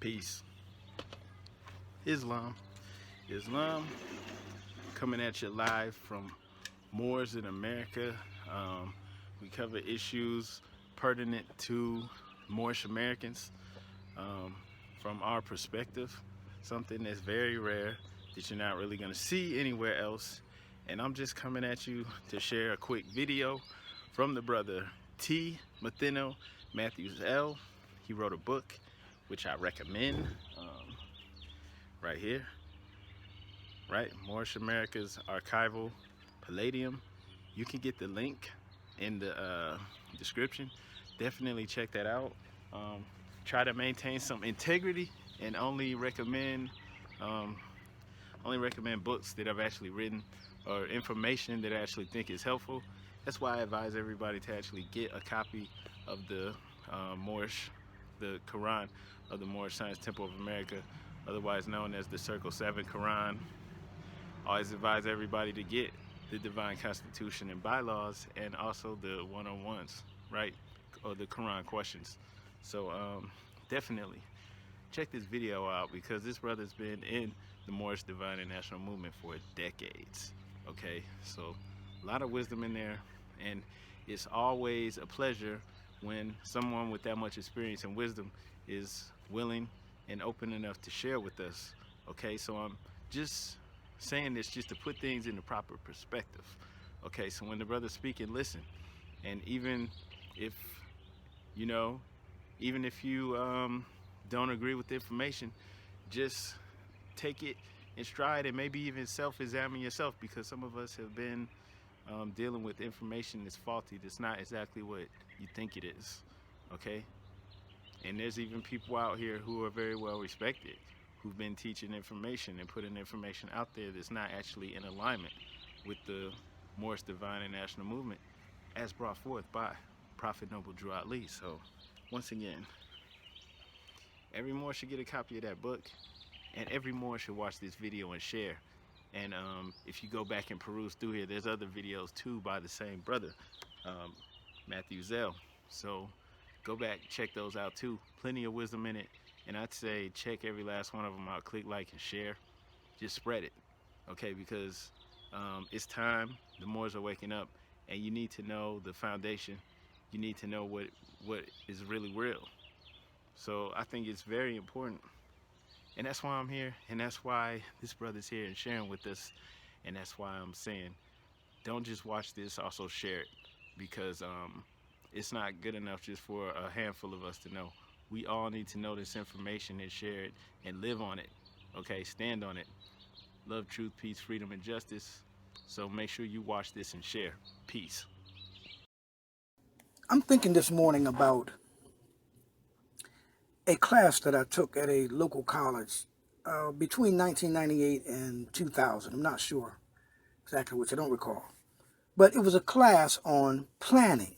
Peace. Islam. Coming at you live from Moors in America. We cover issues pertinent to Moorish Americans from our perspective. Something that's very rare that you're not really going to see anywhere else. And I'm just coming at you to share a quick video from the brother Matheno, Matthews L. He wrote a book which I recommend right here, right? Moorish Americans Archival, Palladium. You can get the link in the description. Definitely check that out. Try to maintain some integrity and only recommend books that I've actually written or information that I actually think is helpful. That's why I advise everybody to actually get a copy of the Quran of the Moorish Science Temple of America, otherwise known as the Circle 7 Quran. I always advise everybody to get the Divine Constitution and Bylaws and also the 101s, right? Or the Quran questions. So definitely check this video out because this brother's been in the Moorish Divine and National Movement for decades. Okay, so a lot of wisdom in there, and it's always a pleasure when someone with that much experience and wisdom is willing and open enough to share with us. Okay, so I'm just saying this just to put things in the proper perspective. Okay, so when the brother's speaking, listen. And even if you don't agree with the information, just take it in stride and maybe even self-examine yourself, because some of us have been dealing with information that's faulty, that's not exactly what you think it is. Okay, and there's even people out here who are very well respected who've been teaching information and putting information out there that's not actually in alignment with the Moorish Divine and National Movement as brought forth by Prophet Noble Drew Ali. So once again, every Moor should get a copy of that book, and every Moor should watch this video and share. And if you go back and peruse through here, there's other videos too by the same brother, Matthew Zell. So go back, check those out too. Plenty of wisdom in it. And I'd say check every last one of them out. Click like and share. Just spread it, okay? Because it's time. The Moors are waking up, and you need to know the foundation. You need to know what is really real. So I think it's very important. And that's why I'm here, and that's why this brother's here and sharing with us. And that's why I'm saying, don't just watch this, also share it, because it's not good enough just for a handful of us to know. We all need to know this information and share it and live on it. Okay, stand on it. Love, truth, peace, freedom, and justice. So make sure you watch this and share. Peace. I'm thinking this morning about a class that I took at a local college between 1998 and 2000. I'm not sure exactly which, I don't recall. But it was a class on planning,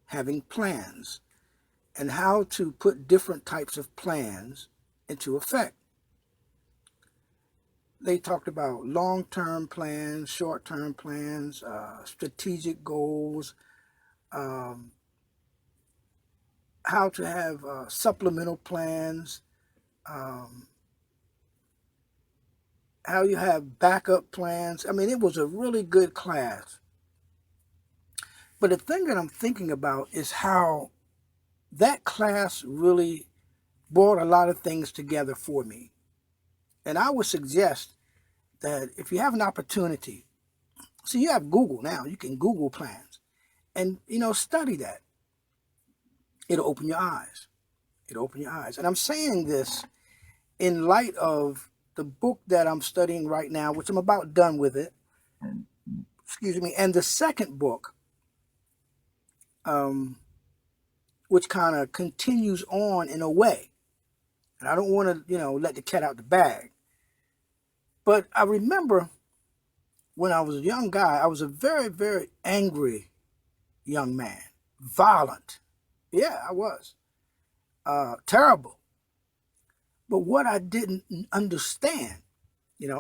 having plans, and how to put different types of plans into effect. They talked about long-term plans, short-term plans, strategic goals, how to have supplemental plans, how you have backup plans. I mean, it was a really good class. But the thing that I'm thinking about is how that class really brought a lot of things together for me. And I would suggest that if you have an opportunity, so you have Google now, you can Google plans and, study that. It'll open your eyes. It'll open your eyes. And I'm saying this in light of the book that I'm studying right now, which I'm about done with it. Excuse me. And the second book, which kind of continues on in a way. And I don't want to, let the cat out the bag. But I remember when I was a young guy, I was a very, very angry young man. Violent. Yeah, I was. Terrible. But what I didn't understand,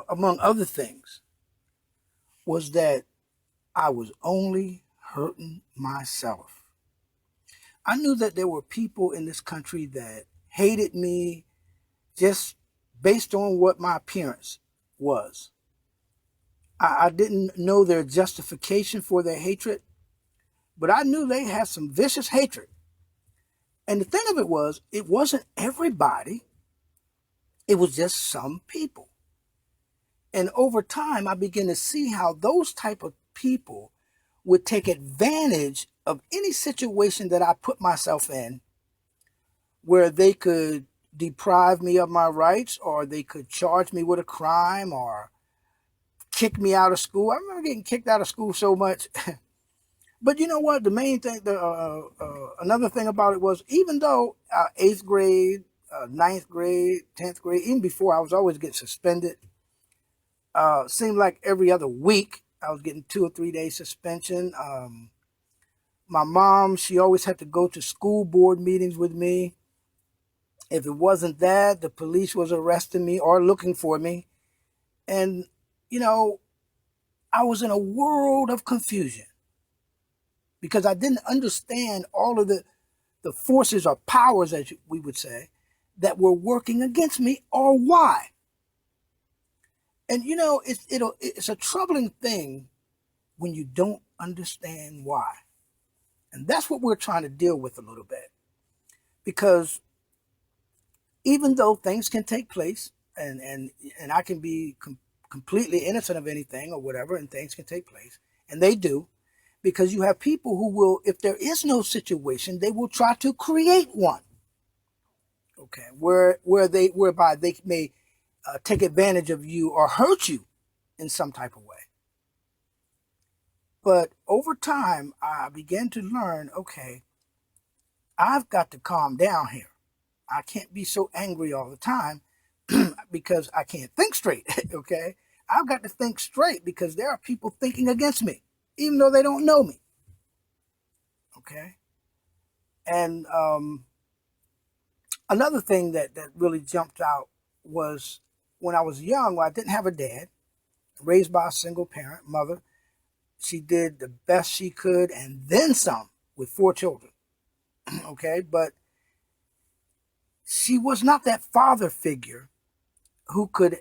among other things, was that I was only hurting myself. I knew that there were people in this country that hated me just based on what my appearance was. I didn't know their justification for their hatred, but I knew they had some vicious hatred. And the thing of it wasn't everybody. It was just some people. And over time, I began to see how those type of people would take advantage of any situation that I put myself in, where they could deprive me of my rights, or they could charge me with a crime, or kick me out of school. I remember getting kicked out of school so much. But you know what? The main thing, another thing about it was, even though 8th grade, 9th grade, 10th grade, even before, I was always getting suspended. Seemed like every other week I was getting 2 or 3 days suspension. My mom, she always had to go to school board meetings with me. If it wasn't that, the police was arresting me or looking for me. And, you know, I was in a world of confusion because I didn't understand all of the forces or powers, as we would say, that were working against me, or why. And, you know, it's a troubling thing when you don't understand why. And that's what we're trying to deal with a little bit. Because even though things can take place, and I can be completely innocent of anything or whatever, and things can take place, and they do, because you have people who will, if there is no situation, they will try to create one. Okay, whereby they may take advantage of you or hurt you in some type of way. But over time, I began to learn, okay, I've got to calm down here. I can't be so angry all the time because I can't think straight, okay? I've got to think straight because there are people thinking against me, even though they don't know me, okay? And another thing that really jumped out was when I was young, I didn't have a dad, raised by a single parent, mother. She did the best she could and then some with 4 children, okay? But she was not that father figure who could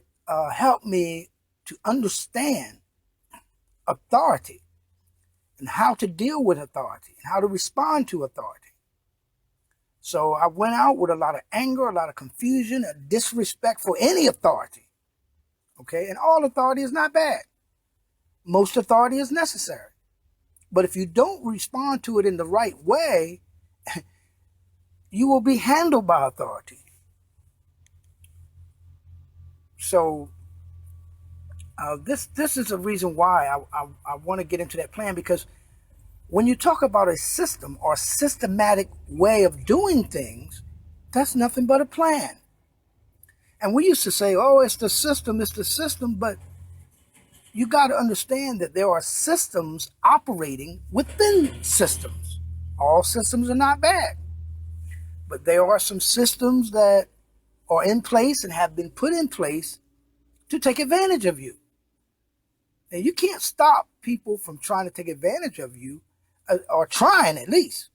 help me to understand authority and how to deal with authority and how to respond to authority. So I went out with a lot of anger, a lot of confusion, a disrespect for any authority. Okay, and all authority is not bad. Most authority is necessary. But if you don't respond to it in the right way, you will be handled by authority. So this is a reason why I want to get into that plan, because when you talk about a system or systematic way of doing things, that's nothing but a plan. And we used to say, oh, it's the system, but you got to understand that there are systems operating within systems. All systems are not bad, but there are some systems that are in place and have been put in place to take advantage of you. And you can't stop people from trying to take advantage of you, or trying at least.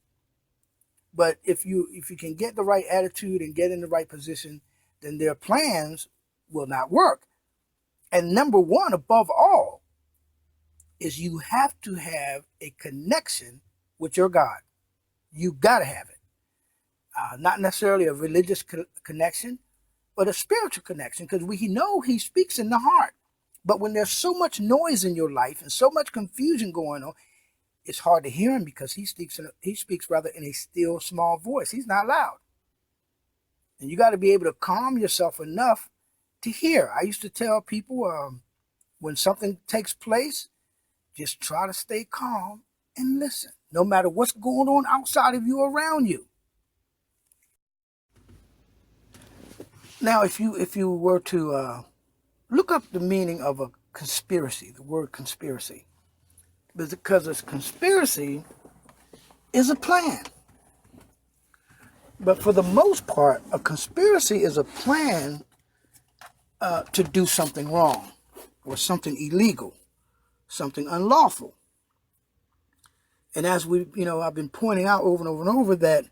But if you can get the right attitude and get in the right position, then their plans will not work. And number one, above all, is you have to have a connection with your God. You got to have it. Not necessarily a religious connection, but a spiritual connection, because we know he speaks in the heart. But when there's so much noise in your life and so much confusion going on, it's hard to hear him, because he speaks rather in a still, small voice. He's not loud. And you got to be able to calm yourself enough to hear. I used to tell people, when something takes place, just try to stay calm and listen, no matter what's going on outside of you, around you. Now, if you were to look up the meaning of a conspiracy, the word conspiracy, because a conspiracy is a plan. But for the most part, a conspiracy is a plan to do something wrong or something illegal, something unlawful. And as I've been pointing out over and over and over, that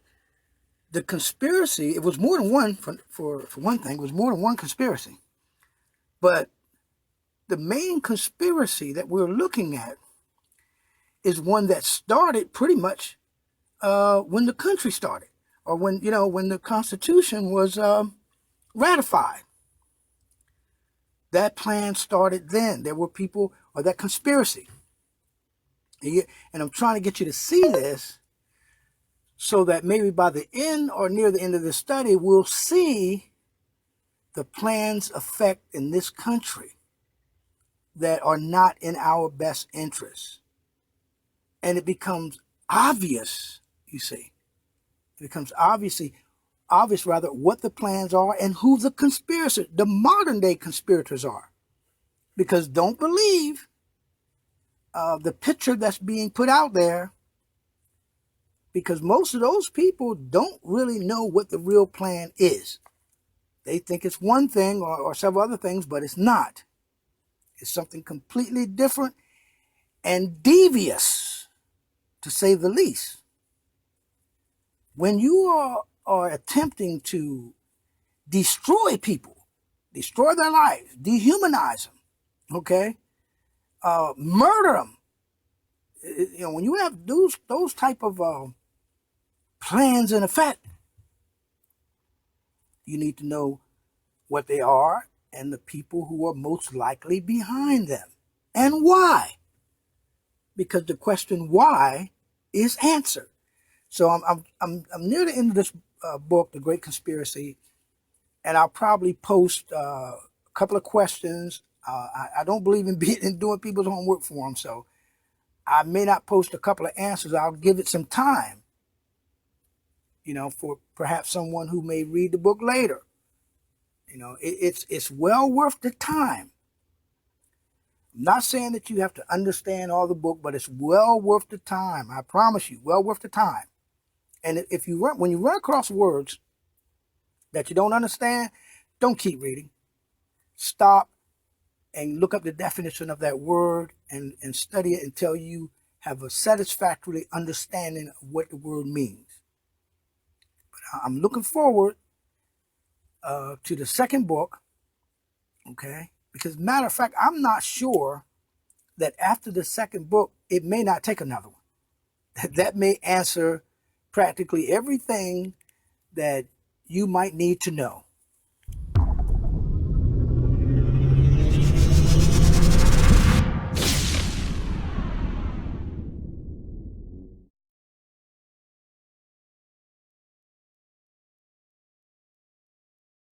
the conspiracy, it was more than one, for one thing, it was more than one conspiracy. But the main conspiracy that we're looking at is one that started pretty much when the country started, or when the Constitution was ratified. That plan started then. There were people, or that conspiracy. And I'm trying to get you to see this so that maybe by the end or near the end of the study, we'll see the plan's effect in this country that are not in our best interest. And it becomes obvious, you see. It becomes obvious what the plans are and who the modern day conspirators are. Because don't believe the picture that's being put out there, because most of those people don't really know what the real plan is. They think it's one thing or several other things, but it's not. It's something completely different and devious, to say the least. When you are attempting to destroy people, destroy their lives, dehumanize them, okay, murder them, when you have those type of plans in effect, you need to know what they are and the people who are most likely behind them and why. Because the question why is answered. So I'm near the end of this book, The Great Conspiracy, and I'll probably post a couple of questions. I don't believe in doing people's homework for them, so I may not post a couple of answers. I'll give it some time, for perhaps someone who may read the book later. It's well worth the time. I'm not saying that you have to understand all the book, but it's well worth the time. I promise you, well worth the time. And when you run across words that you don't understand, don't keep reading. Stop and look up the definition of that word and study it until you have a satisfactory understanding of what the word means. But I'm looking forward to the second book, okay? Because matter of fact, I'm not sure that after the second book, it may not take another one. That may answer practically everything that you might need to know.